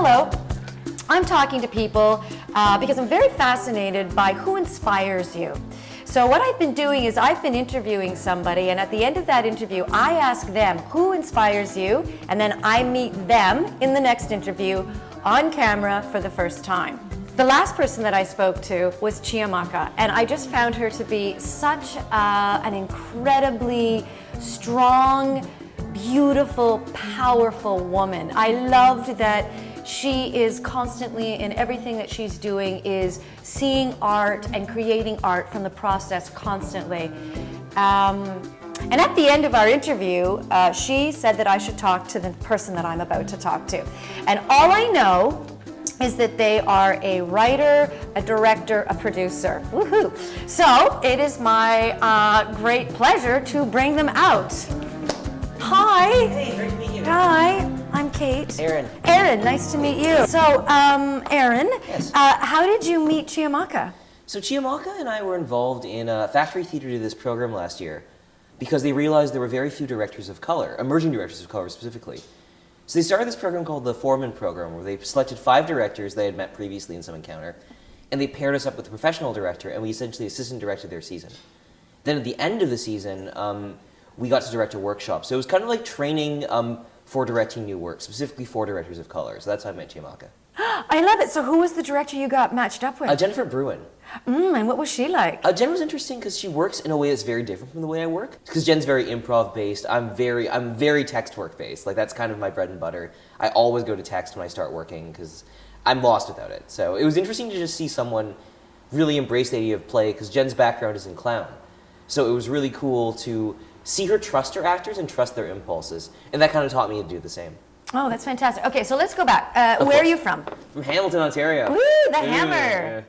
hello. I'm talking to people because I'm very fascinated by who inspires you. So what I've been doing is I've been interviewing somebody, and at the end of that interview, I ask them who inspires you, and then I meet them in the next interview on camera for the first time. The last person that I spoke to was Chiamaka, and I just found her to be such an incredibly strong, beautiful, powerful woman. I loved that she is constantly, in everything that she's doing, is seeing art and creating art from the process constantly. And at the end of our interview, she said that I should talk to the person that I'm about to talk to. And all I know is that they are a writer, a director, a producer. Woohoo! So it is my great pleasure to bring them out. Hi. Hey, great to meet you. Hi. I'm Kate. Aaron. Aaron, nice to meet you. So, Aaron, Yes. How did you meet Chiamaka? So Chiamaka and I were involved in Factory Theater did this program last year because they realized there were very few directors of color, emerging directors of color specifically. So they started this program called the Foreman Program, where they selected 5 directors they had met previously in some encounter, and they paired us up with a professional director, and we essentially assistant directed their season. Then at the end of the season, we got to direct a workshop. So it was kind of like training for directing new work, specifically for directors of color. So that's how I met Chiamaka. I love it. So who was the director you got matched up with? Jennifer Bruin. And what was she like? Jen was interesting because she works in a way that's very different from the way I work. Because Jen's very improv based. I'm very text work based. Like that's kind of my bread and butter. I always go to text when I start working because I'm lost without it. So it was interesting to just see someone really embrace the idea of play because Jen's background is in clown. So it was really cool to see her trust her actors and trust their impulses. And that kind of taught me to do the same. Oh, that's fantastic. Okay, so let's go back. Where are you from? From Hamilton, Ontario. Woo, the hammer.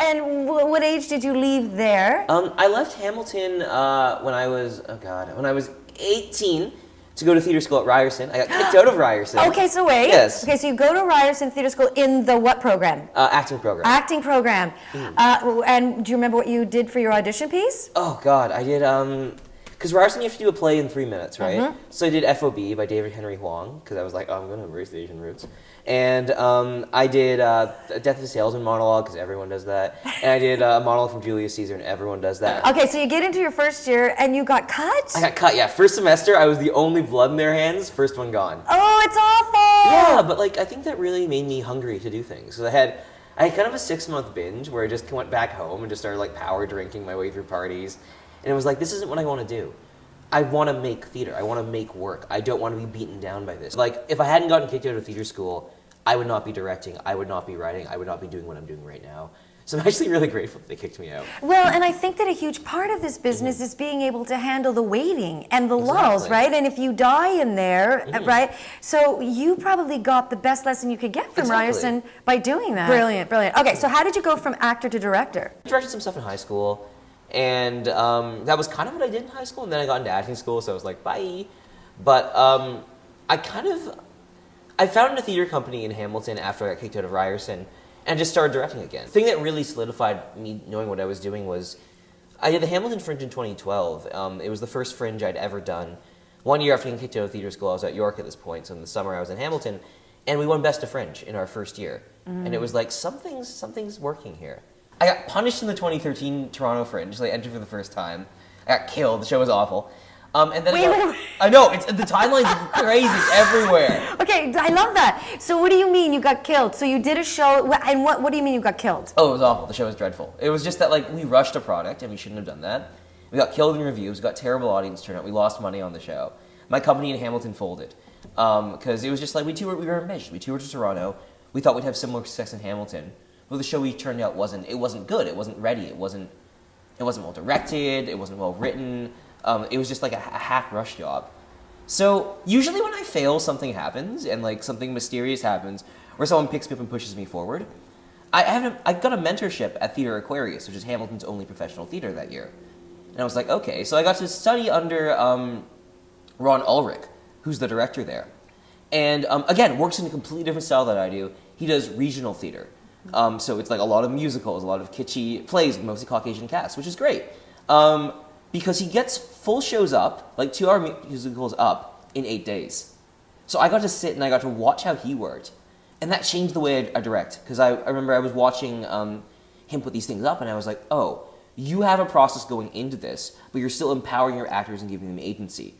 And what age did you leave there? I left Hamilton when I was 18 to go to theater school at Ryerson. I got kicked out of Ryerson. Okay, so wait. Yes. Okay, so you go to Ryerson Theatre School in the what program? Acting program. Acting program. And do you remember what you did for your audition piece? Oh God, I did because Ryerson you have to do a play in 3 minutes, right? Mm-hmm. So I did FOB by David Henry Hwang because I was like, oh, I'm going to embrace the Asian roots. And I did Death of a Salesman monologue because everyone does that. And I did a monologue from Julius Caesar and everyone does that. Okay, so you get into your first year and you got cut? I got cut, yeah. First semester, I was the only blood in their hands. First one gone. Oh, it's awful! Yeah, but like I think that really made me hungry to do things. So I had kind of a 6-month binge where I just went back home and just started like power drinking my way through parties. And it was like, this isn't what I want to do. I want to make theater. I want to make work. I don't want to be beaten down by this. Like, if I hadn't gotten kicked out of theater school, I would not be directing. I would not be writing. I would not be doing what I'm doing right now. So I'm actually really grateful that they kicked me out. Well, and I think that a huge part of this business is being able to handle the waiting and the lulls, right? And if you die in there, right? So you probably got the best lesson you could get from Ryerson by doing that. Brilliant, brilliant. Okay, so how did you go from actor to director? I directed some stuff in high school, and that was kind of what I did in high school, and then I got into acting school, so I was like, bye. But I founded a theater company in Hamilton after I got kicked out of Ryerson, and just started directing again. The thing that really solidified me knowing what I was doing was I did the Hamilton Fringe in 2012. It was the first Fringe I'd ever done. 1 year after getting kicked out of theater school, I was at York at this point, so in the summer I was in Hamilton, and we won Best of Fringe in our first year. And it was like, something's working here. I got punished in the 2013 Toronto Fringe, so I entered for the first time. I got killed, the show was awful. And then Wait. I know, the timeline's crazy, it's everywhere. Okay, I love that. So what do you mean you got killed? So you did a show, and what do you mean you got killed? Oh, it was awful. The show was dreadful. It was just that, like, we rushed a product, and we shouldn't have done that. We got killed in reviews, we got terrible audience turnout, we lost money on the show. My company in Hamilton folded. Because it was just like, we were ambitious. We toured to Toronto. We thought we'd have similar success in Hamilton. Well, the show we turned out wasn't good. It wasn't ready. It wasn't well directed. It wasn't well written. It was just like a hack rush job. So usually when I fail, something happens, and like something mysterious happens, where someone picks me up and pushes me forward. I got a mentorship at Theatre Aquarius, which is Hamilton's only professional theater that year. And I was like, okay. So I got to study under Ron Ulrich, who's the director there. And again, works in a completely different style that I do. He does regional theater. So it's like a lot of musicals, a lot of kitschy plays with mostly Caucasian cast, which is great. Because he gets full shows up, like 2-hour musicals up, in 8 days. So I got to sit and I got to watch how he worked. And that changed the way I direct. Because I remember I was watching him put these things up, and I was like, oh, you have a process going into this, but you're still empowering your actors and giving them agency.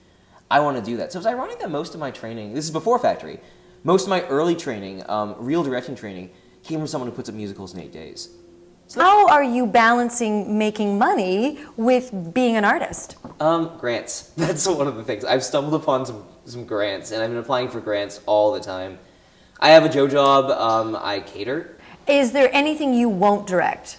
I want to do that. So it's ironic that most of my training, this is before Factory, most of my early training, real directing training, came from someone who puts up musicals in 8 days. So How are you balancing making money with being an artist? grants. That's one of the things. I've stumbled upon some grants, and I've been applying for grants all the time. I have a Joe job. I cater. Is there anything you won't direct?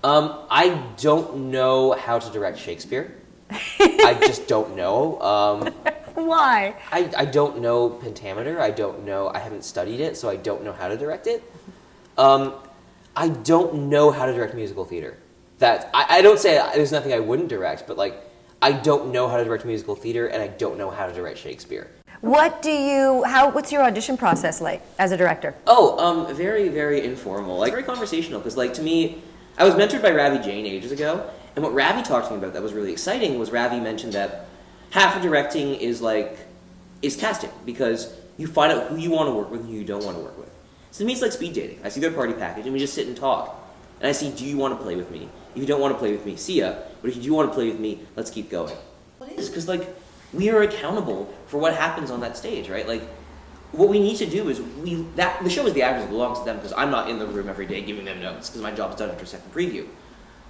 I don't know how to direct Shakespeare. I just don't know. Why? I don't know pentameter. I don't know. I haven't studied it, so I don't know how to direct it. I don't know how to direct musical theater. I don't say there's nothing I wouldn't direct, but like I don't know how to direct musical theater, and I don't know how to direct Shakespeare. What's your audition process like as a director? Oh, very, very informal, like very conversational. Because like to me, I was mentored by Ravi Jain ages ago, and what Ravi talked to me about that was really exciting was Ravi mentioned that half of directing is casting, because you find out who you want to work with and who you don't want to work with. So to me, it's like speed dating. I see their party package, and we just sit and talk. And I see, do you want to play with me? If you don't want to play with me, see ya. But if you do want to play with me, let's keep going. What is? Because like we are accountable for what happens on that stage, right? Like what we need to do is the show is the actors, it belongs to them, because I'm not in the room every day giving them notes because my job's done after a second preview.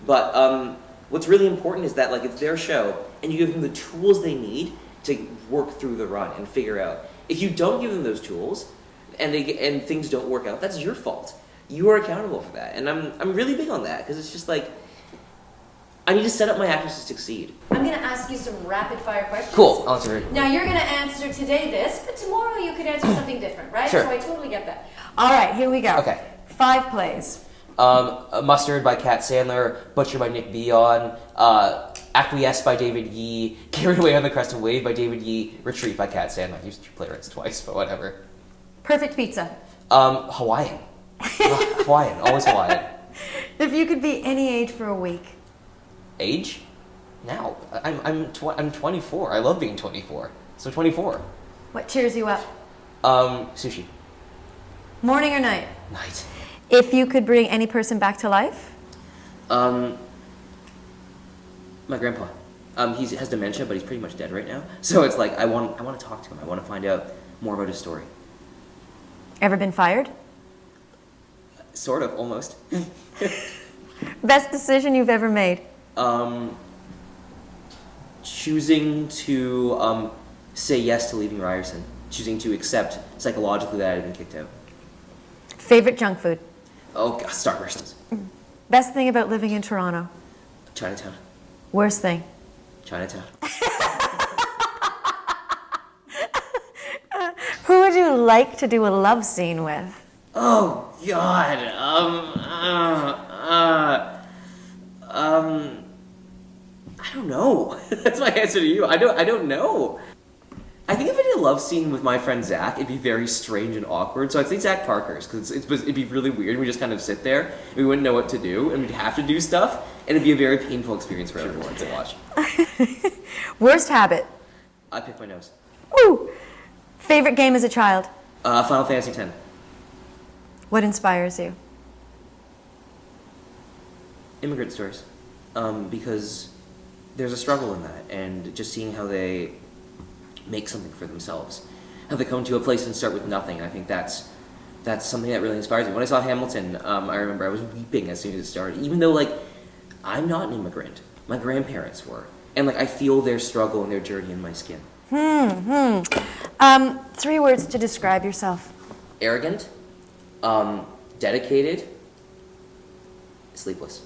But what's really important is that like it's their show, and you give them the tools they need to work through the run and figure out. If you don't give them those tools, and things don't work out, that's your fault. You are accountable for that, and I'm really big on that because it's just like I need to set up my actors to succeed. I'm going to ask you some rapid fire questions. Cool, I'll answer it. Now you're going to answer today this, but tomorrow you could answer something different, right? Sure. So I totally get that. All right, here we go. Okay. 5 plays. Mustard by Kat Sandler, Butcher by Nick Bion, Acquiesce by David Yee, Carried Away on the Crest of Wave by David Yee, Retreat by Kat Sandler. I used playwrights twice, but whatever. Perfect pizza. Hawaiian. Hawaiian, always Hawaiian. If you could be any age for a week. Age? Now. I'm 24. I love being 24. So 24. What cheers you up? Sushi. Morning or night? Night. If you could bring any person back to life? My grandpa. He has dementia, but he's pretty much dead right now. So it's like I want to talk to him. I want to find out more about his story. Ever been fired? Sort of, almost. Best decision you've ever made? Choosing to say yes to leaving Ryerson. Choosing to accept psychologically that I had been kicked out. Favorite junk food? Oh, God, Starbursts. Best thing about living in Toronto? Chinatown. Worst thing? Chinatown. Who would you like to do a love scene with? Oh, God. I don't know. That's my answer to you. I don't know. I think if I did a love scene with my friend Zach, it'd be very strange and awkward. So I'd say Zach Parker's, because it'd be really weird. We just kind of sit there, and we wouldn't know what to do, and we'd have to do stuff, and it'd be a very painful experience for everyone to watch. Worst habit? I pick my nose. Woo! Favorite game as a child? Final Fantasy X. What inspires you? Immigrant stories. Because there's a struggle in that, and just seeing how they make something for themselves, how they come to a place and start with nothing. I think that's something that really inspires me. When I saw Hamilton, I remember I was weeping as soon as it started, even though like I'm not an immigrant. My grandparents were, and like I feel their struggle and their journey in my skin. 3 words to describe yourself. Arrogant, dedicated, sleepless.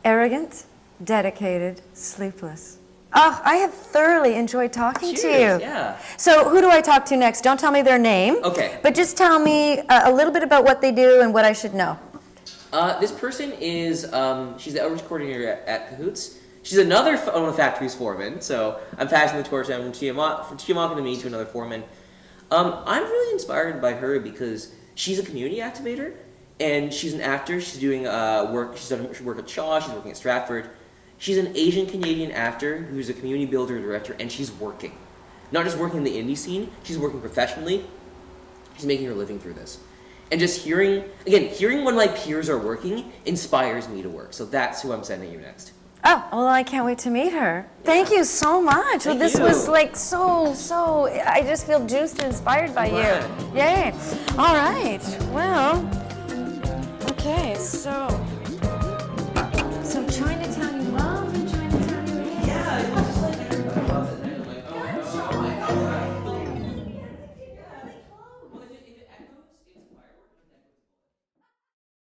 Arrogant, dedicated, sleepless. Oh, I have thoroughly enjoyed talking to you. Yeah. So who do I talk to next? Don't tell me their name. Okay. But just tell me a little bit about what they do and what I should know. This person is, she's the outreach coordinator at Cahoots. She's another one of the factory's foreman, so I'm passing the torch from Chiamaka to me to another foreman. I'm really inspired by her because she's a community activator, and she's an actor. She's doing work. She's done work at Shaw. She's working at Stratford. She's an Asian Canadian actor who's a community builder and director, and she's working. not just working in the indie scene, she's working professionally. She's making her living through this. And just hearing when my peers are working inspires me to work. So that's who I'm sending you next. Oh, well, I can't wait to meet her. Thank you so much. Well, this was like so, I just feel juiced and inspired by you. Yay. All right. Well, okay, so I'm trying to